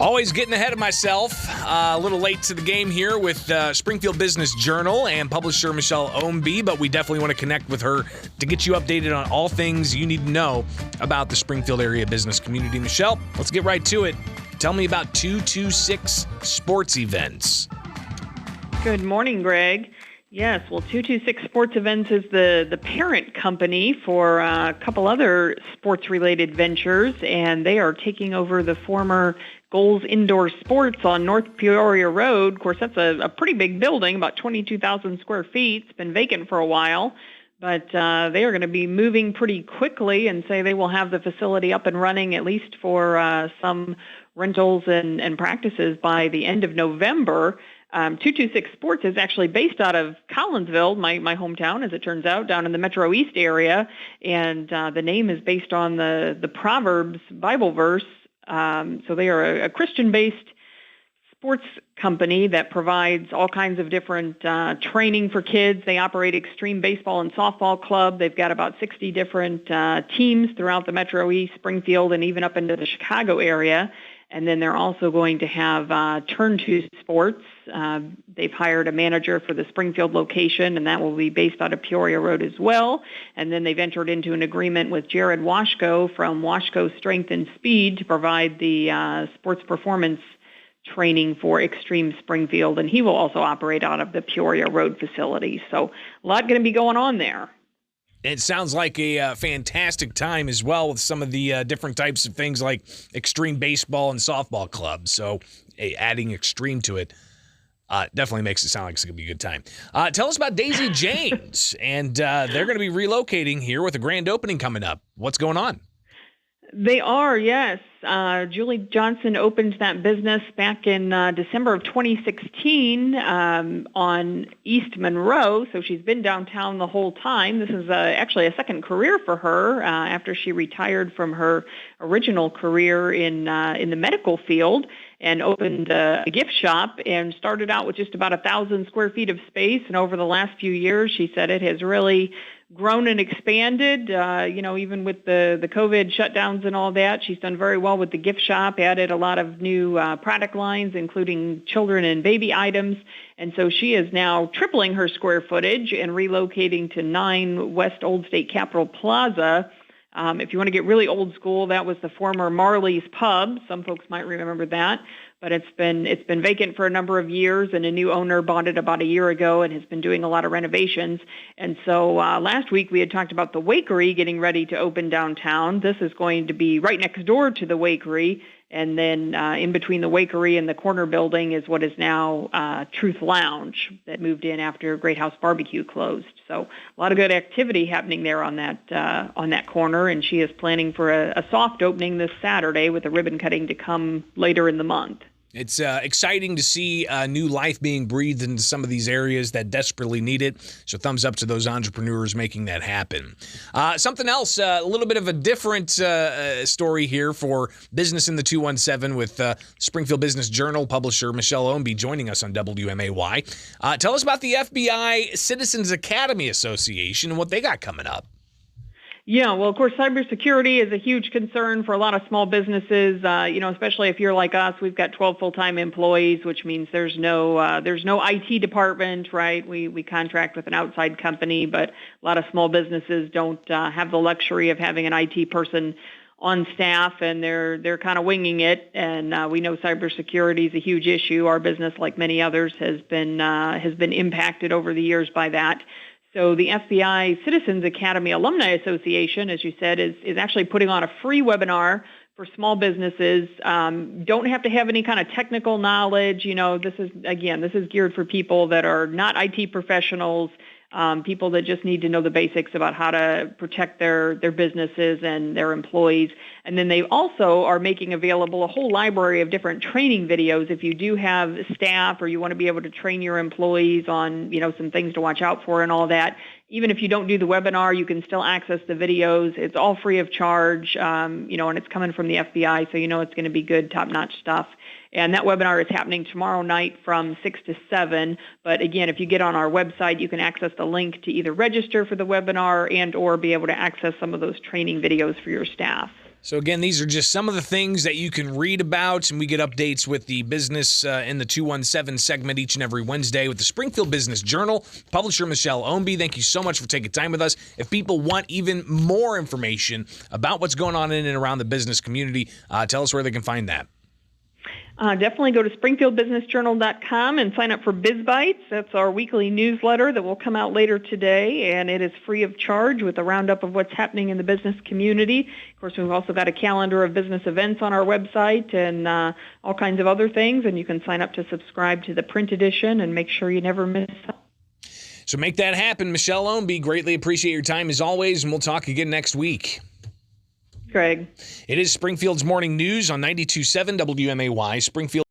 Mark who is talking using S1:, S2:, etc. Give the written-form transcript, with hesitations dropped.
S1: Always getting ahead of myself. A little late to the game here with Springfield Business Journal and publisher Michelle Ownbey, but we definitely want to connect with her to get you updated on all things you need to know about the Springfield area business community. Michelle, let's get right to it. Tell me about 226 Sports Events.
S2: Good morning, Greg. Yes, well, 226 Sports Events is the parent company for a couple other sports-related ventures, and they are taking over the former Goals Indoor Sports on North Peoria Road. Of course, that's a pretty big building, about 22,000 square feet. It's been vacant for a while, but they are going to be moving pretty quickly and say they will have the facility up and running at least for some rentals and practices by the end of November. 226 Sports is actually based out of Collinsville, my hometown, as it turns out, down in the Metro East area, and the name is based on the Proverbs Bible verse. So they are a Christian-based sports company that provides all kinds of different training for kids. They operate Extreme Baseball and Softball Club. They've got about 60 different teams throughout the Metro East, Springfield, and even up into the Chicago area. And then they're also going to have Turn 2 Sports. They've hired a manager for the Springfield location, and that will be based out of Peoria Road as well. And then they've entered into an agreement with Jared Washko from Washko Strength and Speed to provide the sports performance training for Extreme Springfield, and he will also operate out of the Peoria Road facility. So a lot going to be going on there.
S1: It sounds like a fantastic time as well with some of the different types of things like Extreme Baseball and Softball Clubs. So adding Extreme to it definitely makes it sound like it's going to be a good time. Tell us about Daisy Jane's, and they're going to be relocating here with a grand opening coming up. What's going on?
S2: They are, yes. Julie Johnson opened that business back in December of 2016 on East Monroe, so she's been downtown the whole time. This is actually a second career for her after she retired from her original career in the medical field and opened a gift shop and started out with just about 1,000 square feet of space. And over the last few years, she said it has really grown and expanded, even with the COVID shutdowns and all that. She's done very well with the gift shop, added a lot of new product lines, including children and baby items. And so she is now tripling her square footage and relocating to 9 West Old State Capitol Plaza. If you want to get really old school, that was the former Marley's Pub. Some folks might remember that. But it's been vacant for a number of years, and a new owner bought it about a year ago and has been doing a lot of renovations. And so last week we had talked about the Wakery getting ready to open downtown. This is going to be right next door to the Wakery, and then in between the Wakery and the corner building is what is now Truth Lounge that moved in after Great House Barbecue closed. So a lot of good activity happening there on that corner, and she is planning for a soft opening this Saturday with a ribbon cutting to come later in the month.
S1: It's exciting to see new life being breathed into some of these areas that desperately need it. So thumbs up to those entrepreneurs making that happen. Something else, a little bit of a different story here for Business in the 217 with Springfield Business Journal publisher Michelle Ownbey joining us on WMAY. Tell us about the FBI Citizens Academy Association and what they got coming up.
S2: Yeah, well, of course, cybersecurity is a huge concern for a lot of small businesses, especially if you're like us. We've got 12 full-time employees, which means there's no IT department, right? We contract with an outside company, but a lot of small businesses don't have the luxury of having an IT person on staff, and they're kind of winging it. And we know cybersecurity is a huge issue. Our business, like many others, has been impacted over the years by that. So the FBI Citizens Academy Alumni Association, as you said, is actually putting on a free webinar for small businesses. Don't have to have any kind of technical knowledge. This is geared for people that are not IT professionals, people that just need to know the basics about how to protect their businesses and their employees. And then they also are making available a whole library of different training videos. If you do have staff or you want to be able to train your employees on, some things to watch out for and all that, even if you don't do the webinar, you can still access the videos. It's all free of charge, and it's coming from the FBI, so it's going to be good, top-notch stuff. And that webinar is happening tomorrow night from 6 to 7. But again, if you get on our website, you can access the link to either register for the webinar and or be able to access some of those training videos for your staff.
S1: So again, these are just some of the things that you can read about, and we get updates with the business in the 217 segment each and every Wednesday with the Springfield Business Journal. Publisher Michelle Ownbey, thank you so much for taking time with us. If people want even more information about what's going on in and around the business community, tell us where they can find that.
S2: Definitely go to springfieldbusinessjournal.com and sign up for BizBites. That's our weekly newsletter that will come out later today, and it is free of charge with a roundup of what's happening in the business community. Of course, we've also got a calendar of business events on our website and all kinds of other things, and you can sign up to subscribe to the print edition and make sure you never miss out.
S1: So make that happen. Michelle Ownbey, greatly appreciate your time as always, and we'll talk again next week.
S2: Greg.
S1: It is Springfield's Morning News on 92.7 WMAY. Springfield.